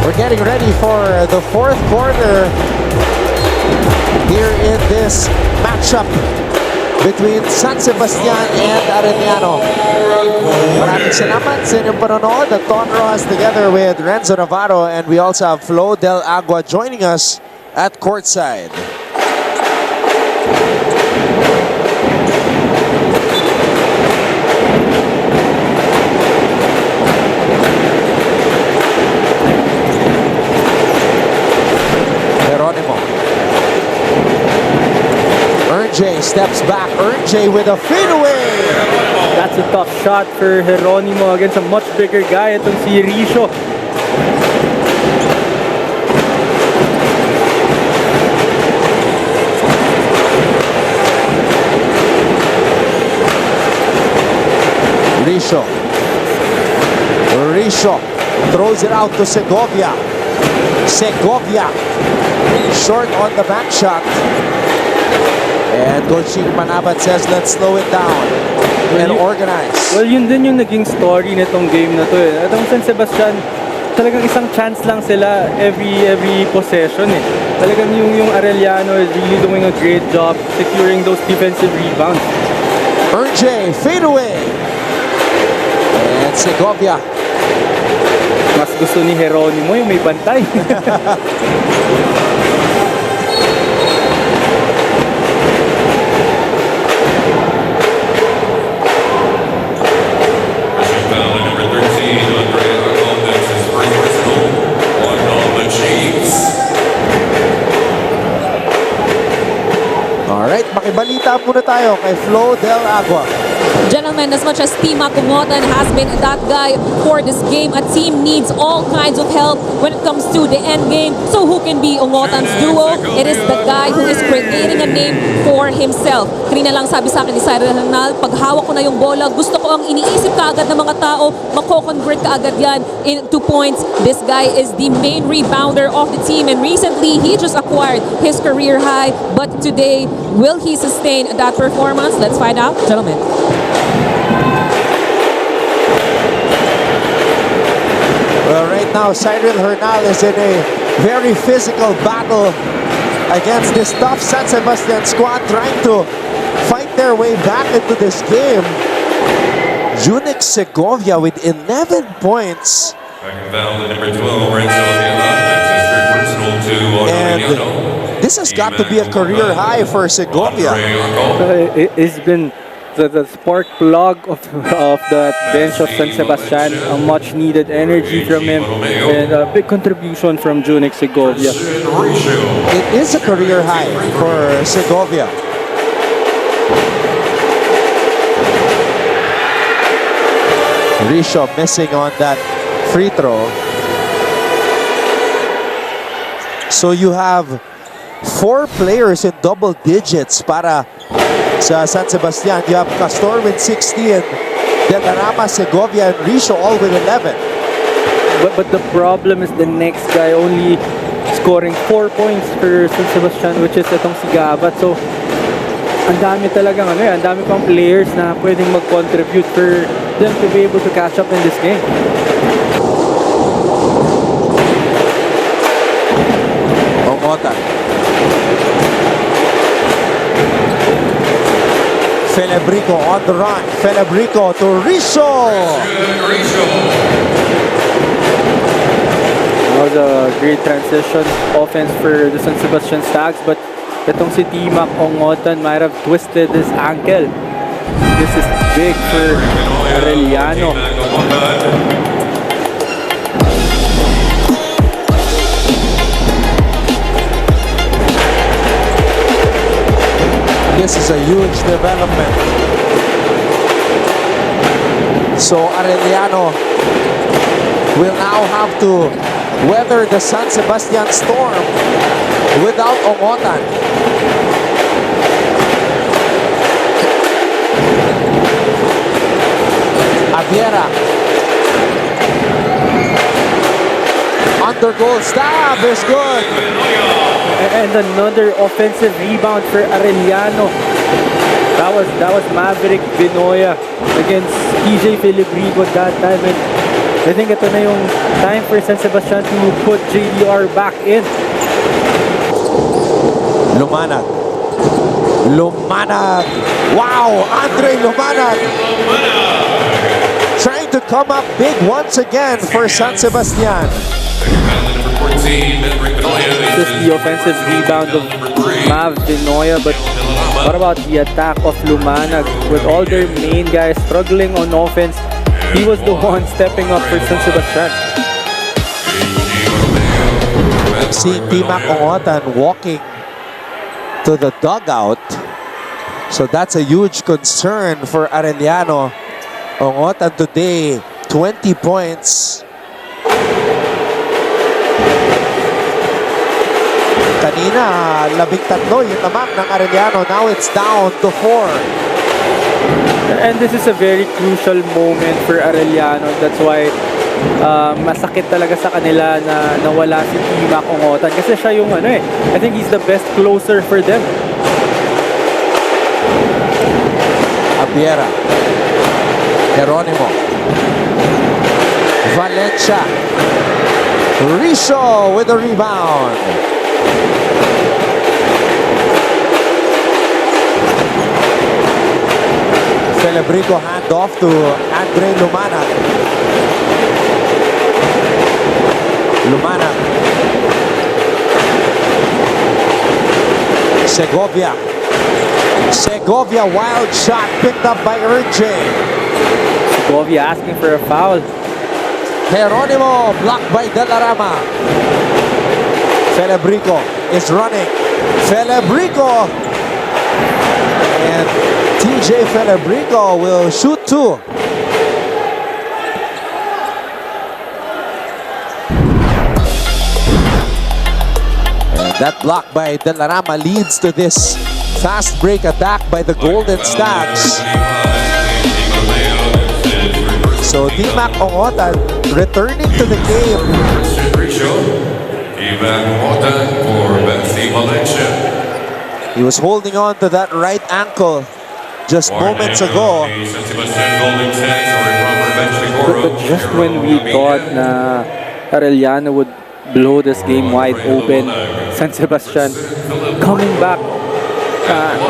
We're getting ready for the fourth quarter here in this matchup between San Sebastian and Arellano. Maraming salamat sa inyong panonood. At Ton Rojas together with Renzo Navarro, and we also have Flo Del Agua joining us at courtside. Ncaa steps back. Ncaa with a fadeaway. That's a tough shot for Geronimo against a much bigger guy. Itong si Risho. Risho throws it out to Segovia. Segovia short on the back shot. And Coach Manabat says, let's slow it down and organize. Well, yun din yung naging story nitong game na to. Itong San Sebastian, talagang isang chance lang sila every possession eh. Talagang yung Arellano is really doing a great job securing those defensive rebounds. Ncaa, fade away. And Segovia. Mas gusto ni Geronimo yung may bantay. Alright, makibalita muna tayo kay Flo Del Agua. Gentlemen, as much as Team Akumotan has been that guy for this game, a team needs all kinds of help when it comes to the end game. So who can be Umotan's duo? It is the guy who is creating a name for himself. Kanina lang sabi sa akin ni Arellano, pag hawak ko na yung bola, gusto ko ang iniisip kaagad ng mga tao, mako-convert kaagad yan into points. This guy is the main rebounder of the team, and recently he just acquired his career high. But today, will he sustain that performance? Let's find out, gentlemen. Well, right now, Cyril Hernal is in a very physical battle against this tough San Sebastian squad, trying to fight their way back into this game. Unix Segovia with 11 points. And this has got to be a career high for Segovia. It's been the spark plug of the bench of San Sebastian, a much needed energy from him, and a big contribution from Unix Segovia. It is a career high for Segovia. Risho missing on that free throw. So you have 4 players in double digits para sa San Sebastian. You have Castor with 16, Deltarama, Segovia, and Risho all with 11. But the problem is the next guy only scoring 4 points for San Sebastian, which is itong si Gabat. So, ang dami talagang ang dami pang players na pwedeng mag-contribute for them to be able to catch up in this game. Omotan. Felebrico on the run. Felebrico to Risho. That was a great transition offense for the San Sebastian Stags, but itong si Timac Ongotan might have twisted his ankle. This is big for Arellano. This is a huge development. So Arellano will now have to weather the San Sebastian storm without Ongotan. Aviera. Under goal stab is good. And another offensive rebound for Arellano. That was Maverick Binoya against TJ Filibrigo that time. And I think ito na yung time for San Sebastian to put JDR back in. Lumanag. Wow, Andre Lumanag. Trying to come up big once again for San Sebastian. This is the offensive rebound of Mav Vinoya, but what about the attack of Lumanag? With all their main guys struggling on offense, he was the one stepping up for San Sebastian. Seeing Pimak Ongotan walking to the dugout. So that's a huge concern for Arellano. Ongotan today, 20 points. Kanina, 13 yung tamak ng Arellano. Now it's down to 4. And this is a very crucial moment for Arellano. That's why masakit talaga sa kanila na nawala si Pimak Ongotan. Kasi siya yung I think he's the best closer for them. Abiera. Geronimo. Valencia. Risho with the rebound. Celebrico hand off to Andre Lumanag. Segovia, wild shot picked up by Ncaa. Segovia asking for a foul. Geronimo blocked by Delarama. Celebrico is running. And TJ Celebrico will shoot 2. That block by Delarama leads to this fast break attack by the Golden Stags. So Pimak Ongotan returning to the game. He was holding on to that right ankle just moments ago. But just when we thought na Arellano would blow this game wide open, San Sebastian coming back.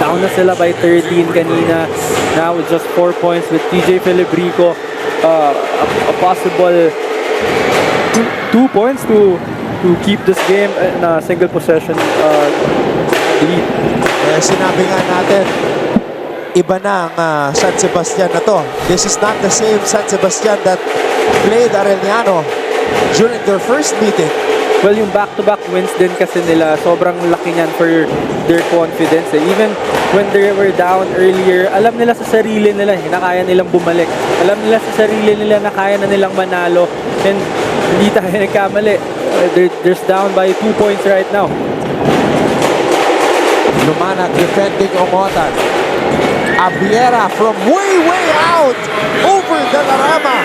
Down na sila by 13 kanina. Now with just 4 points with TJ Celebrico. A possible 2 points to keep this game in a single possession lead. Sinabi nga natin, iba na ang San Sebastian na to. This is not the same San Sebastian that played Arellano during their first meeting. Well, yung back-to-back wins din kasi nila, sobrang laki niyan for their confidence. Even when they were down earlier, alam nila sa sarili nila na kaya nilang bumalik. Alam nila sa sarili nila na kaya na nilang manalo. And hindi tayo nagkamali. They're down by 2 points right now. Lumanag defending Ongotan. Abiera from way out over Delarama.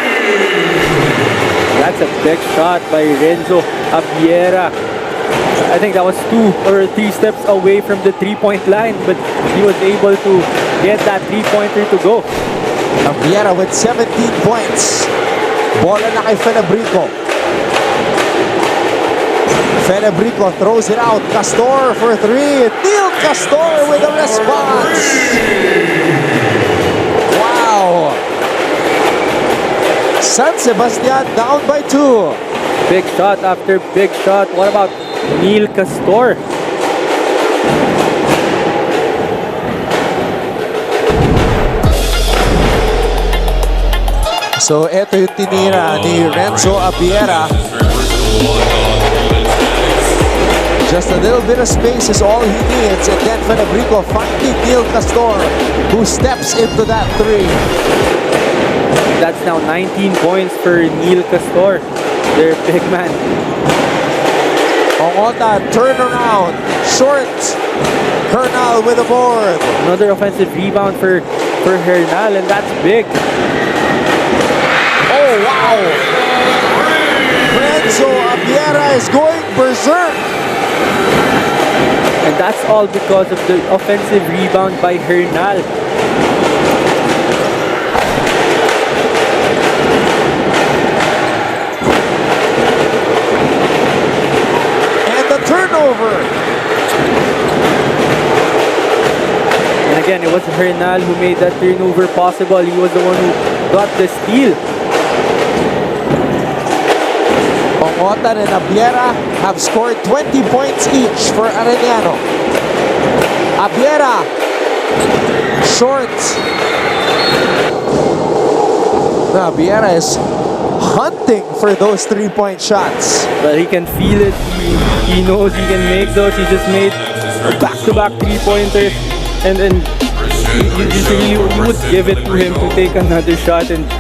That's a big shot by Renzo Abiera. I think that was 2 or 3 steps away from the 3-point line, but he was able to get that 3-pointer to go. Abiera with 17 points. Bola na kay Celebrico. Celebrico throws it out. Castor for 3. Neil Castor with a response. Wow. San Sebastian down by 2. Big shot after big shot. What about Neil Castor? So eto yung tinira ni Renzo Abiera. Just a little bit of space is all he needs, and then Celebrico finding Neil Castor, who steps into that 3. That's now 19 points for Neil Castor, their big man. Ongotan, turnaround, short. Hernal with the board. Another offensive rebound for Hernal, and that's big. Oh, wow. Renzo Abiera is going berserk. And that's all because of the offensive rebound by Hernal. turnover. And again, it was Hernal who made that turnover possible. He was the one who got the steal. Ongotan and Abiera have scored 20 points each for Arellano. Abiera, short. Now, Abiera is hunting for those three-point shots. But he can feel it. He knows he can make those. He just made back-to-back three-pointers. And then you would give it to him to take another shot and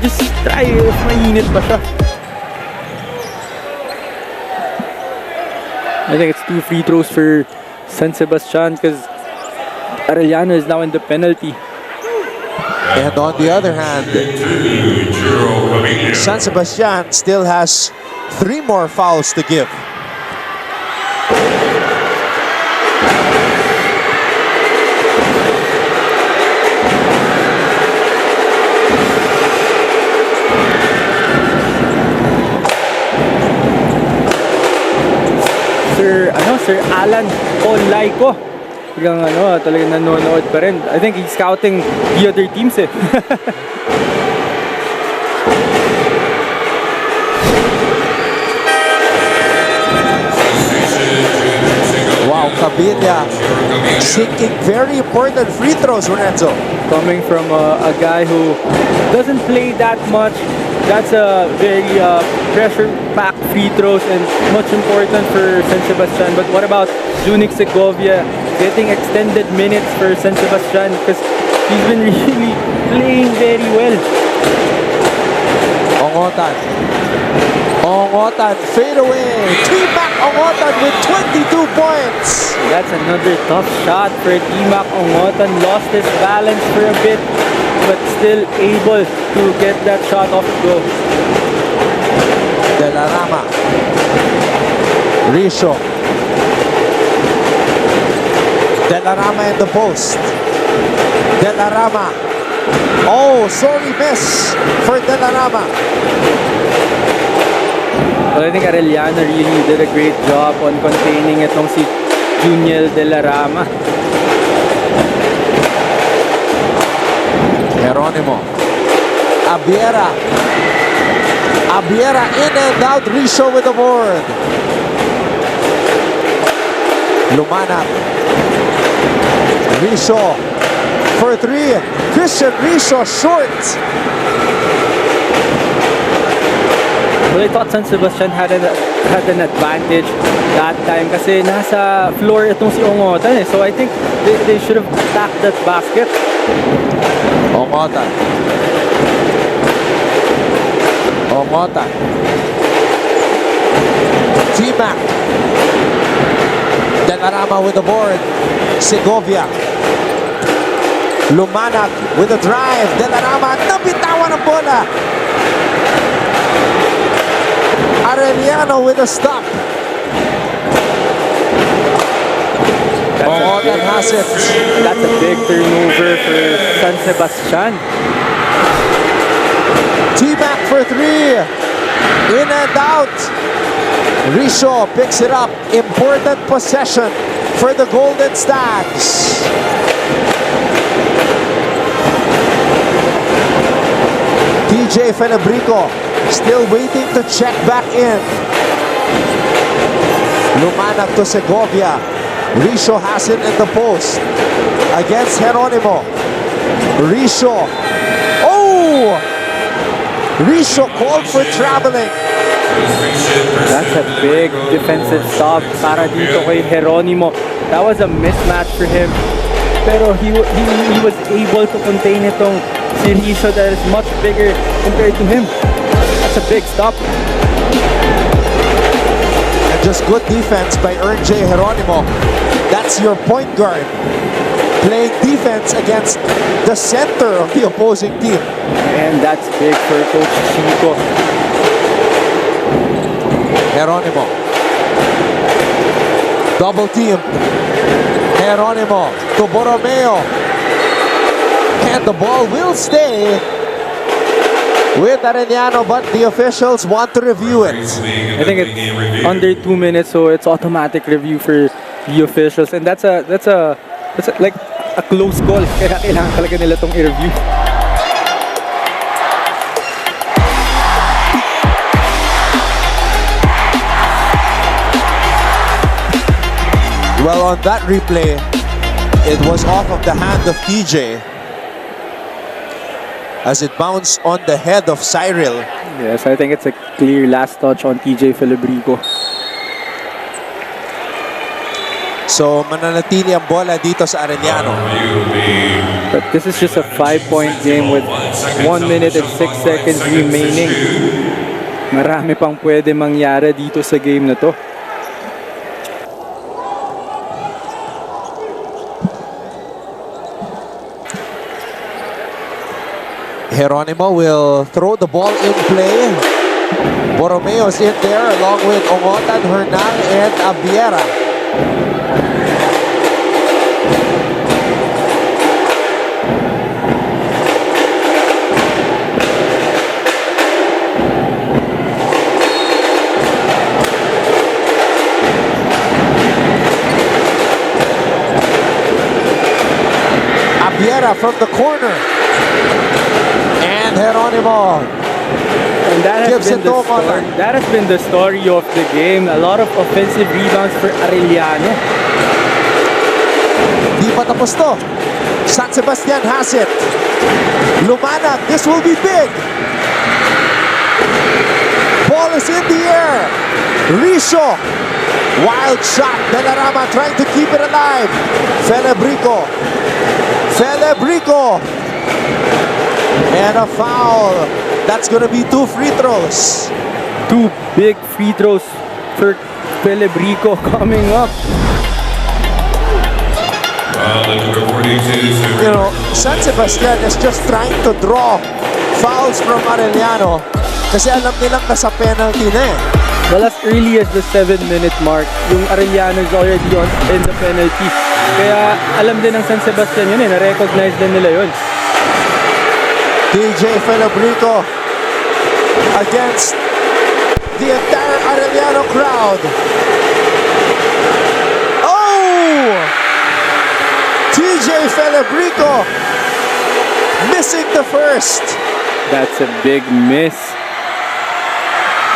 just try if mainit pa siya. I think it's 2 free throws for San Sebastian because Arellano is now in the penalty. And on the other hand, San Sebastian still has 3 more fouls to give. Sir Alan Olaiko. Talagang nanonood pa rin. I think he's scouting the other teams eh. Wow, Cabilla sinking very important free throws, Lorenzo. Coming from a guy who doesn't play that much. That's a very pressure-packed free throws and much important for San Sebastian. But what about Junik Segovia getting extended minutes for San Sebastian because he's been really playing very well. Ongotan, fade away. T-Mac Ongotan with 22 points. That's another tough shot for T-Mac Ongotan. Lost his balance for a bit, but still able to get that shot off go. De La Rama. Risho. De La Rama in the post. De La Rama. Oh, sorry miss for De La Rama. Well, I think Arellano really did a great job on containing itong si Juniel De La Rama. Geronimo. Abiera. Abiera in and out. Risho with the board. Lumanap. Risho for 3. Christian Risho short. Well, I thought San Sebastian had an advantage that time kasi nasa floor itong si Ongotan eh. So I think they should have attacked that basket. Ongotan. Ongotan. T-Mac. De La Rama with the board. Segovia. Lumanag with a drive. De La Rama. Nabitawan ang bola. Arellano with a stop. Ongotan has it. That's a big turnover for San Sebastian. T-Mac for 3. In and out. Risho picks it up. Important possession for the Golden Stags. DJ Fenebrico still waiting to check back in. Lumanag to Segovia. Risho has it in the post against Geronimo. Risho. Oh! Risho called for traveling. That's a big defensive stop para dito kay Geronimo. That was a mismatch for him. Pero he was able to contain itong si Risho that is much bigger compared to him. That's a big stop. And just good defense by J. Geronimo. That's your point guard playing defense against the center of the opposing team. And that's big for Coach Chico. Geronimo. Double team. Geronimo to Borromeo. And the ball will stay with Arellano, but the officials want to review it. I think it's under 2 minutes, so it's automatic review for the officials, and that's like a close call. Kaya kailangan talaga nila tong i-review. Well, on that replay, it was off of the hand of TJ as it bounced on the head of Cyril. Yes, I think it's a clear last touch on TJ Filibrico. So, mananatili ang bola dito sa Arellano. But this is just a 5-point game with 1 minute and 6 seconds remaining. Marami pang pwede mangyari dito sa game na to. Geronimo will throw the ball in play. Boromeo's in there along with Ongotan, Hernan, and Abiera. Abiera from the corner. And Geronimo And that has, gives been it the to story, Ongotan. that has been the story of the game. A lot of offensive rebounds for Arellano. Di pa tapos to. San Sebastian has it. Lumanag, this will be big. Ball is in the air. Risho. Wild shot. Belarama trying to keep it alive. Felebrico. And a foul. That's going to be 2 free throws. 2 big free throws for Filibrico coming up. You know, San Sebastian is just trying to draw fouls from Arellano kasi alam nilang nasa penalty na eh. Well, as early as the 7-minute mark, yung Arellano is already in the penalty. Kaya alam din ng San Sebastian yun eh, na-recognize din nila yun. DJ Filibrico against the entire Arellano crowd. Oh! TJ Filibrico missing the first. That's a big miss.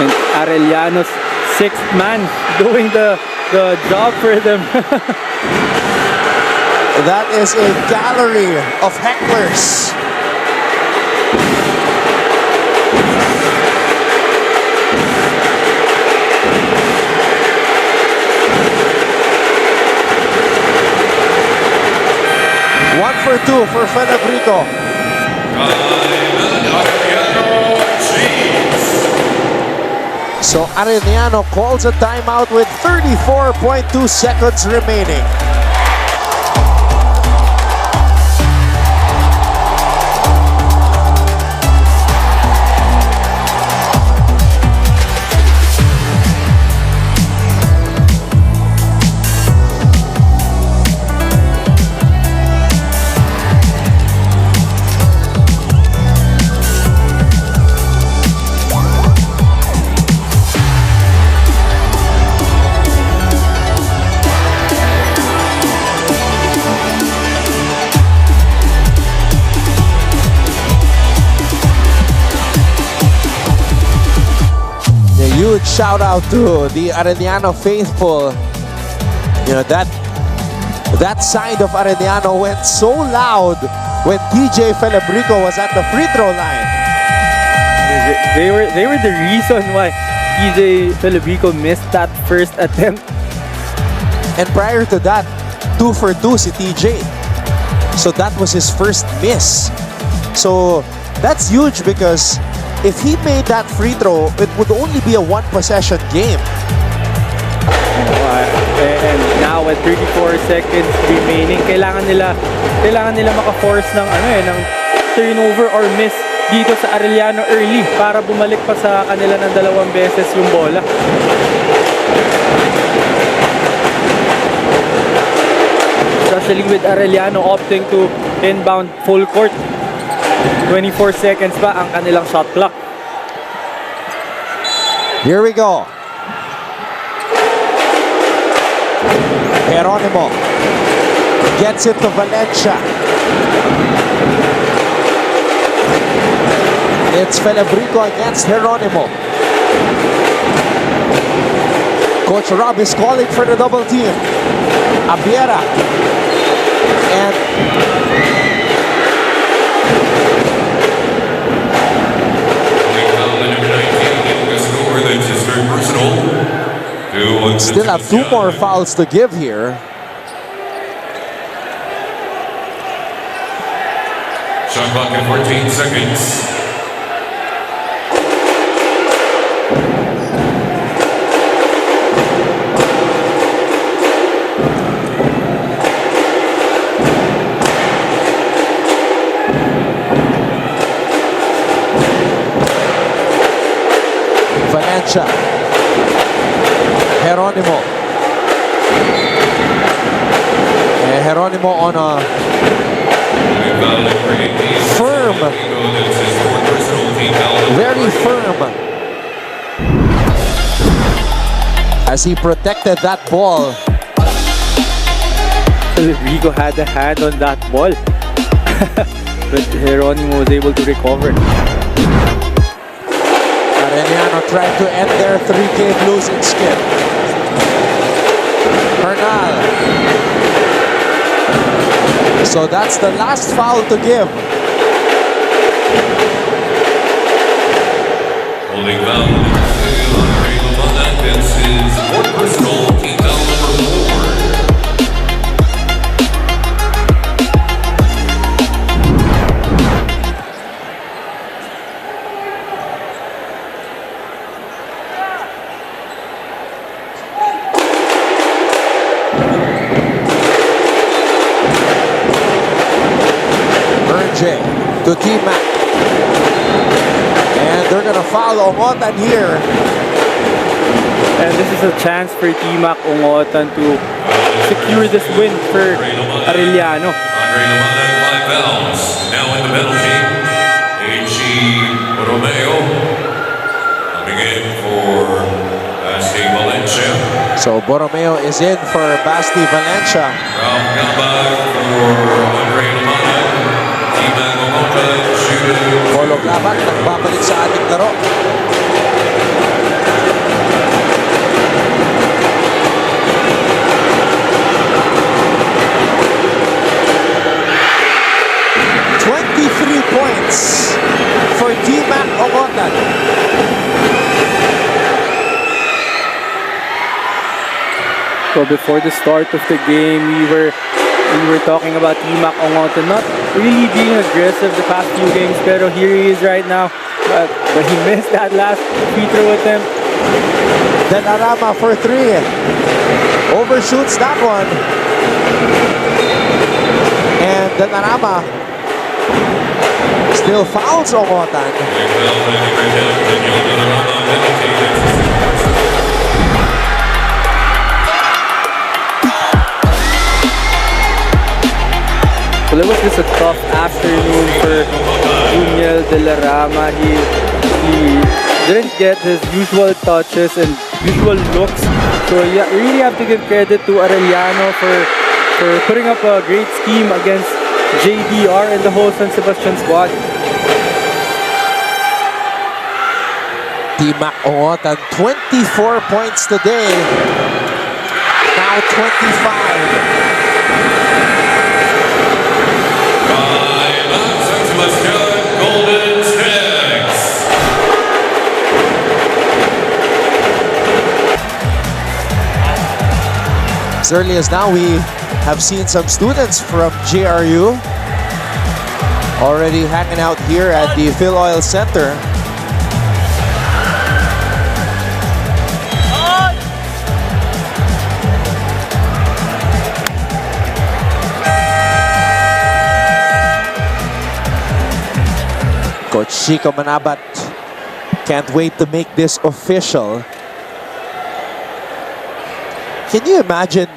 And Arellano's 6th man doing the job for them. That is a gallery of hecklers. One for 2 for Filibrico. So Arellano calls a timeout with 34.2 seconds remaining. Huge shout out to the Arellano faithful. You know, that side of Arellano went so loud when TJ Filibrico was at the free throw line. They were the reason why TJ Filibrico missed that first attempt. And prior to that, 2 for 2 si TJ. So that was his first miss. So that's huge because if he made that free throw, it would only be a 1-possession game. And now with 34 seconds remaining, kailangan nila maka-force ng ng turnover or miss dito sa Arellano early para bumalik pa sa kanila ng 2 beses yung bola. Especially with Arellano opting to inbound full court. 24 seconds pa ang kanilang shot clock. Here we go. Geronimo gets it to Valencia. It's Felebrico against Geronimo. Coach Rob is calling for the double team. Abiera and still have 2 more fouls to give here. Shot clock at 14 seconds. Valencia. Geronimo. And Geronimo on a firm, very firm, as he protected that ball. Rico had a hand on that ball. But Geronimo was able to recover. Arellano trying to end their 3-game losing skid. Bernal. So that's the last foul to give. Holding foul. This is Fort Bristol, team foul number 4. To T-Mac. And they're going to foul Ongotan here. And this is a chance for T-Mac Ongotan to secure this win for Arellano. Andre Lamanang, 5 fouls. Now in the penalty, H.E. Romeo coming in for Basti Valencia. So Borromeo is in for Basti Valencia. Ralph Gambag for Andre Lamanang. T-Mac Ongotan shooting. Polo Clabat nagbabalik sa ating laro. Points for T-Mac Ongotan. So before the start of the game, we were talking about T-Mac Ongotan not really being aggressive the past few games, pero here he is right now. But he missed that last free throw attempt. Then Arama for 3. Overshoots that one. And then Arama still fouls Ongotan. Well, it was just a tough afternoon for Juniel De La Rama. He didn't get his usual touches and usual looks. So yeah, you really have to give credit to Arellano for putting up a great scheme against JDR and the whole San Sebastian squad. T-Mac Ongotan, 24 points today. Now 25. Golden Sticks. As early as now, we have seen some students from JRU already hanging out here at the Phil Oil Center. Coach Chico Manabat can't wait to make this official. Can you imagine?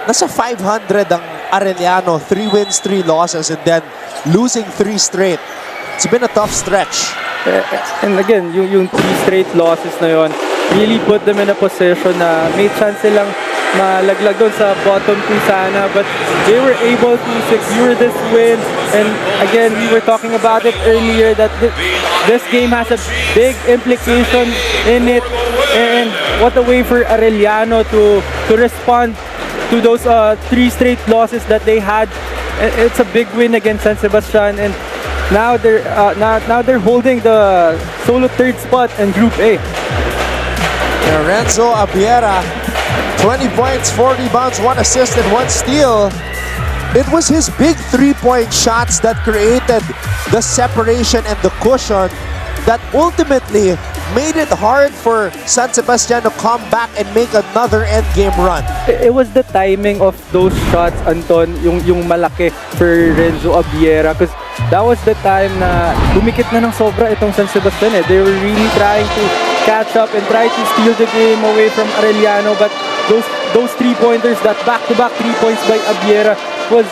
Nasa 500 ang Arellano, 3 wins, 3 losses, and then losing 3 straight. It's been a tough stretch. And again, yung 3 straight losses na yon really put them in a position na may chance silang malaglag doon sa bottom 2 sana, but they were able to secure this win. And again, we were talking about it earlier that this game has a big implication in it, and what a way for Arellano to respond to those 3 straight losses that they had. It's a big win against San Sebastian, and now they're holding the solo 3rd spot in Group A. Renzo Abiera, 20 points, 4 rebounds, 1 assist, and 1 steal. It was his big 3-point shots that created the separation and the cushion that ultimately made it hard for San Sebastian to come back and make another endgame run. It was the timing of those shots, Anton, yung malaki for Renzo Abiera, because that was the time na dumikit na ng sobra itong San Sebastian. They were really trying to catch up and try to steal the game away from Arellano, but those 3-pointers, that back-to-back 3 points by Abiera was